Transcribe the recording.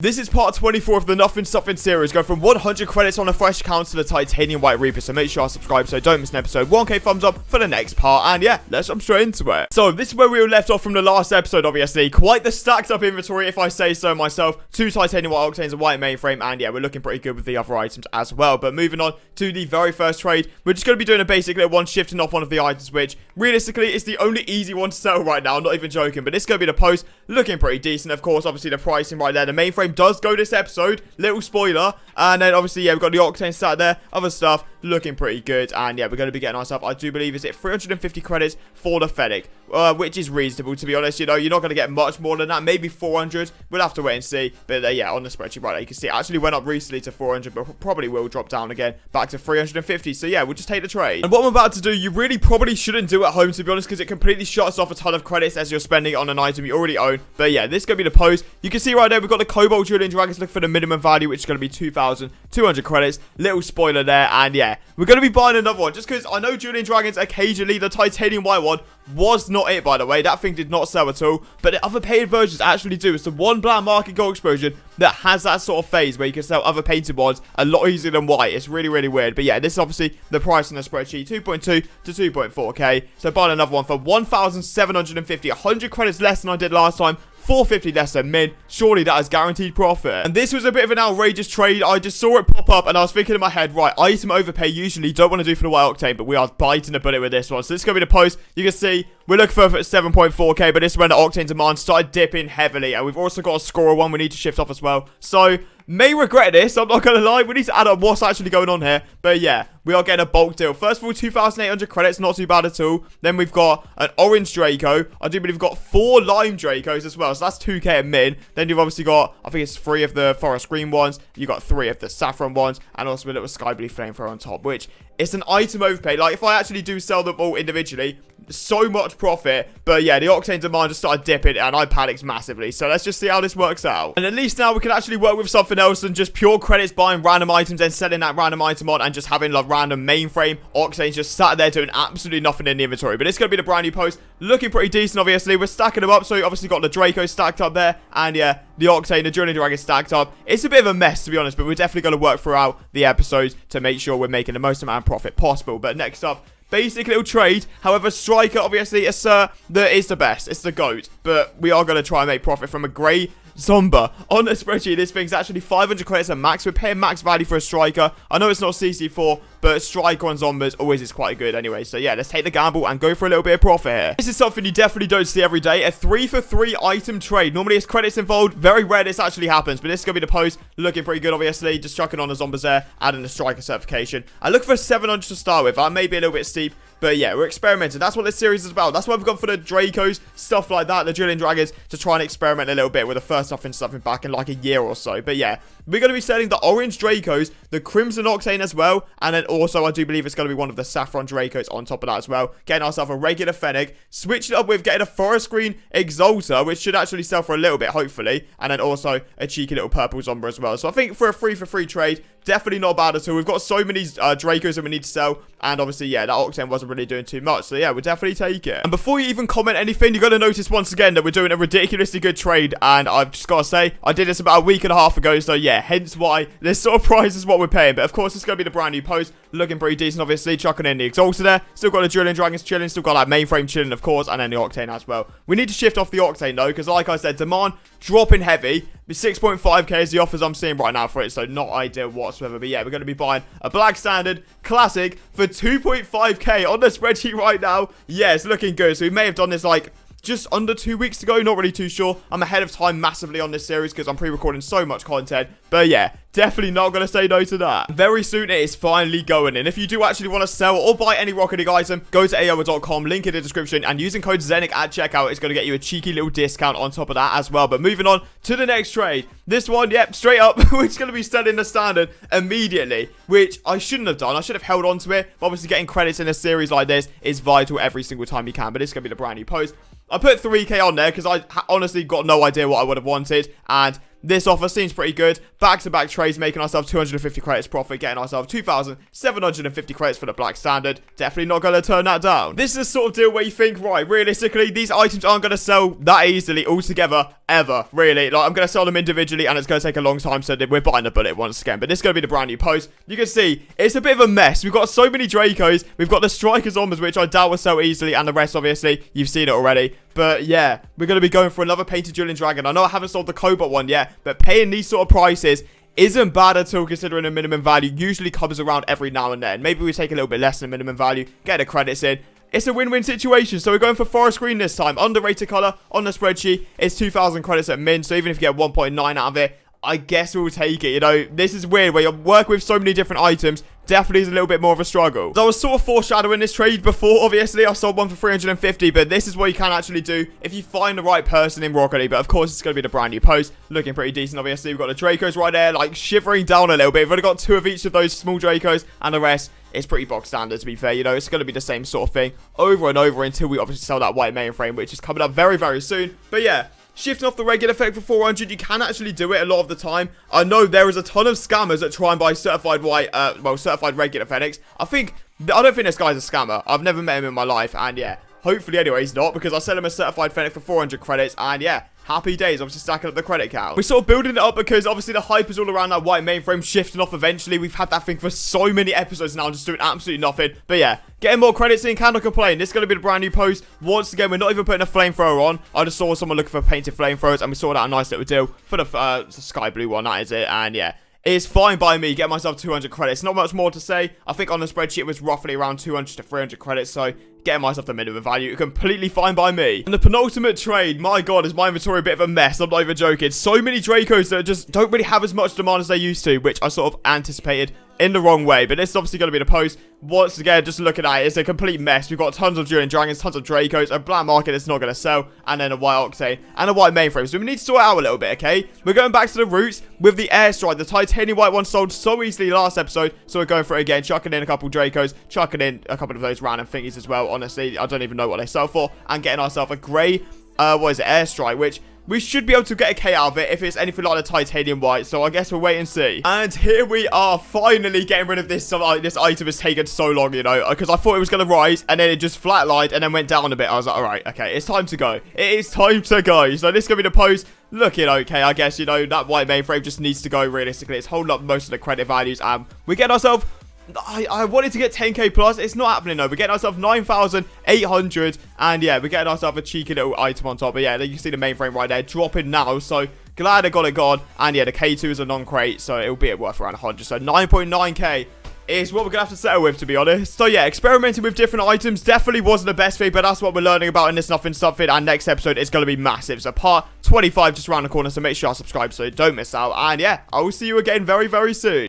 This is part 24 of the Nothing Something series. Go from 100 credits on a fresh account to the Titanium White Reaper. So make sure I subscribe so don't miss an episode. 1k thumbs up for the next part. And yeah, let's jump straight into it. So this is where we were left off from the last episode, obviously. Quite the stacked up inventory, if I say so myself. 2 Titanium White Octanes, a white mainframe. And yeah, we're looking pretty good with the other items as well. But moving on to the very first trade. We're just going to be doing a basic little one, shifting off one of the items, which realistically is the only easy one to sell right now. I'm not even joking. But this is going to be the post. Looking pretty decent, of course. Obviously, the pricing right there. The mainframe does go this episode. Little spoiler. And then obviously, yeah, we've got the Octane sat there. Other stuff looking pretty good. And yeah, we're going to be getting ourselves, I do believe, is it 350 credits for the Fennec, which is reasonable, to be honest. You know, you're not going to get much more than that. Maybe 400. We'll have to wait and see. But yeah, on the spreadsheet right there, you can see it actually went up recently to 400, but probably will drop down again back to 350. So yeah, we'll just take the trade. And what I'm about to do, you really probably shouldn't do at home, to be honest, because it completely shuts off a ton of credits as you're spending it on an item you already own. But yeah, this is going to be the post. You can see right there, we've got the Cobalt Julian Dragons looking for the minimum value, which is going to be 2,200 credits. Little spoiler there. And yeah, we're going to be buying another one, just because I know Julian Dragons occasionally, the Titanium White one was not it, by the way. That thing did not sell at all, but the other painted versions actually do. It's the one black market gold explosion that has that sort of phase where you can sell other painted ones a lot easier than white. It's really, really weird. But yeah, this is obviously the price on the spreadsheet, 2.2 to 2.4k. So buying another one for 1,750, 100 credits less than I did last time. 450 less than min. Surely that is guaranteed profit. And this was a bit of an outrageous trade. I just saw it pop up and I was thinking in my head, right, item overpay usually don't want to do for the white octane, but we are biting the bullet with this one. So this is going to be the post. You can see we're looking for 7.4k, but this is when the octane demand started dipping heavily. And we've also got a scorer one we need to shift off as well. So may regret this, I'm not going to lie. We need to add up what's actually going on here. But yeah, we are getting a bulk deal. First of all, 2,800 credits, not too bad at all. Then we've got an orange Draco. I do believe we've got 4 lime Dracos as well. So that's 2k at min. Then you've obviously got, I think it's 3 of the forest green ones. You've got 3 of the saffron ones. And also a little sky blue flamethrower on top, which it's an item overpay. Like, if I actually do sell them all individually, so much profit. But yeah, the octane demand just started dipping and I panicked massively. So let's just see how this works out. And at least now we can actually work with something else than just pure credits, buying random items and selling that random item on and just having like random mainframe octanes just sat there doing absolutely nothing in the inventory. But it's going to be the brand new post. Looking pretty decent, obviously. We're stacking them up. So you obviously got the Draco stacked up there. And yeah, the octane, the Julian Dragon stacked up. It's a bit of a mess, to be honest, but we're definitely going to work throughout the episodes to make sure we're making the most amount of profit possible. But next up, basic little trade. However, Striker, obviously, it's the best. It's the GOAT. But we are going to try and make profit from a grey Zomba. On the spreadsheet, this thing's actually 500 credits at max. We're paying max value for a Striker. I know it's not CC4, but Striker on Zombas always is quite good anyway. So yeah, let's take the gamble and go for a little bit of profit here. This is something you definitely don't see every day. A 3-for-3 item trade. Normally it's credits involved. Very rare this actually happens, but this is going to be the post. Looking pretty good, obviously. Just chucking on the Zombas there, adding the Striker certification. I look for 700 to start with. That may be a little bit steep, but yeah, we're experimenting. That's what this series is about. That's why we've gone for the Dracos, stuff like that, the Julian Dragons, to try and experiment a little bit with the first something back in like a year or so. But yeah, we're going to be selling the orange Dracos, the Crimson Octane as well, and then also I do believe it's going to be one of the Saffron Dracos on top of that as well. Getting ourselves a regular Fennec, switching it up with getting a Forest Green Exalter, which should actually sell for a little bit, hopefully, and then also a cheeky little purple Zomba as well. So I think for a 3-for-3 trade, definitely not bad at all. We've got so many Dracos that we need to sell, and obviously, yeah, that Octane wasn't really doing too much. So yeah, we'll definitely take it. And before you even comment anything, you're going to notice once again that we're doing a ridiculously good trade, and I've just got to say, I did this about a week and a half ago, so yeah, hence why this sort of price is what we're paying. But of course, it's going to be the brand new post. Looking pretty decent, obviously. Chucking in the Exalter there. Still got the Julian Dragons chilling. Still got that mainframe chilling, of course, and then the Octane as well. We need to shift off the Octane, though, because like I said, demand dropping heavy. 6.5k is the offers I'm seeing right now for it, so not ideal whatsoever. But yeah, we're going to be buying a Black Standard Classic for 2.5k on the spreadsheet right now. Yeah, it's looking good. So we may have done this like just under 2 weeks ago, not really too sure. I'm ahead of time massively on this series because I'm pre-recording so much content. But yeah, definitely not going to say no to that. Very soon it is finally going in. If you do actually want to sell or buy any Rocket League item, go to aoa.com, link in the description, and using code ZENIC at checkout is going to get you a cheeky little discount on top of that as well. But moving on to the next trade. This one, yep, straight up, we're just going to be selling the standard immediately, which I shouldn't have done. I should have held on to it. But obviously, getting credits in a series like this is vital every single time you can. But this is going to be the brand new post. I put 3k on there because I honestly got no idea what I would have wanted. And this offer seems pretty good. Back-to-back trades, making ourselves 250 credits profit, getting ourselves 2,750 credits for the black standard. Definitely not going to turn that down. This is a sort of deal where you think, right, realistically, these items aren't going to sell that easily altogether, ever, really. Like, I'm going to sell them individually, and it's going to take a long time, so we're biting the bullet once again. But this is going to be the brand new post. You can see, it's a bit of a mess. We've got so many Dracos. We've got the Strikers Zombers, which I doubt will sell easily, and the rest, obviously, you've seen it already. But yeah, we're going to be going for another painted Julian Dragon. I know I haven't sold the Cobalt one yet, but paying these sort of prices isn't bad at all, considering the minimum value usually comes around every now and then. Maybe we take a little bit less than minimum value, get the credits in. It's a win-win situation, so we're going for forest green this time. Underrated color on the spreadsheet. It's 2,000 credits at min, so even if you get 1.9 out of it, I guess we'll take it. You know, this is weird where you're working with so many different items. Definitely is a little bit more of a struggle. So I was sort of foreshadowing this trade before. Obviously, I sold one for 350, but this is what you can actually do if you find the right person in Rocket League. But of course, it's going to be the brand new post. Looking pretty decent, obviously. We've got the Dracos right there, like shivering down a little bit. We've only got 2 of each of those small Dracos, and the rest is pretty box standard, to be fair. You know, it's going to be the same sort of thing over and over until we obviously sell that white mainframe, which is coming up very, very soon. But yeah, shifting off the regular effect for 400, you can actually do it a lot of the time. I know there is a ton of scammers that try and buy certified white, certified regular Fenix. I don't think this guy's a scammer. I've never met him in my life, and yeah, hopefully anyway he's not, because I sell him a certified Fenix for 400 credits, and yeah, happy days, obviously stacking up the credit count. We're sort of building it up because obviously the hype is all around that white mainframe shifting off eventually. We've had that thing for so many episodes now, just doing absolutely nothing. But yeah, getting more credits in, cannot complain. This is going to be the brand new post. Once again, we're not even putting a flamethrower on. I just saw someone looking for painted flamethrowers, and we saw that a nice little deal for the sky blue one, that is it. And yeah, it's fine by me. Get myself 200 credits. Not much more to say. I think on the spreadsheet it was roughly around 200 to 300 credits, so getting myself the minimum value, completely fine by me. And the penultimate trade, my god, is my inventory a bit of a mess. I'm not even joking. So many Dracos that just don't really have as much demand as they used to, which I sort of anticipated in the wrong way. But this is obviously going to be the post. Once again, just looking at it, it's a complete mess. We've got tons of Julian Dragons, tons of Dracos, a black market that's not going to sell, and then a white Octane, and a white mainframe. So we need to sort it out a little bit, okay? We're going back to the roots with the airstrike. The titanium white one sold so easily last episode, so we're going for it again. Chucking in a couple Dracos, chucking in a couple of those random thingies as well. Honestly, I don't even know what they sell for, and getting ourselves a grey, airstrike, which we should be able to get a K out of it if it's anything like the titanium white. So I guess we'll wait and see. And here we are, finally getting rid of this. This item has taken so long, you know, because I thought it was going to rise, and then it just flatlined and then went down a bit. I was like, all right, okay, it's time to go. It is time to go. So this is going to be the post. Looking okay, I guess, you know, that white mainframe just needs to go realistically. It's holding up most of the credit values, and we get ourselves, I wanted to get 10k plus. It's not happening though. We're getting ourselves 9,800, and yeah, we're getting ourselves a cheeky little item on top. But yeah, you can see the mainframe right there dropping now, so glad I got it gone. And yeah, the K2 is a non-crate, so it'll be worth around 100. So 9.9k is what we're gonna have to settle with, to be honest. So yeah, experimenting with different items definitely wasn't the best thing, but that's what we're learning about in this Nothing Something, and next episode is gonna be massive. So part 25 just around the corner, so make sure you subscribe so you don't miss out. And yeah, I will see you again very, very soon.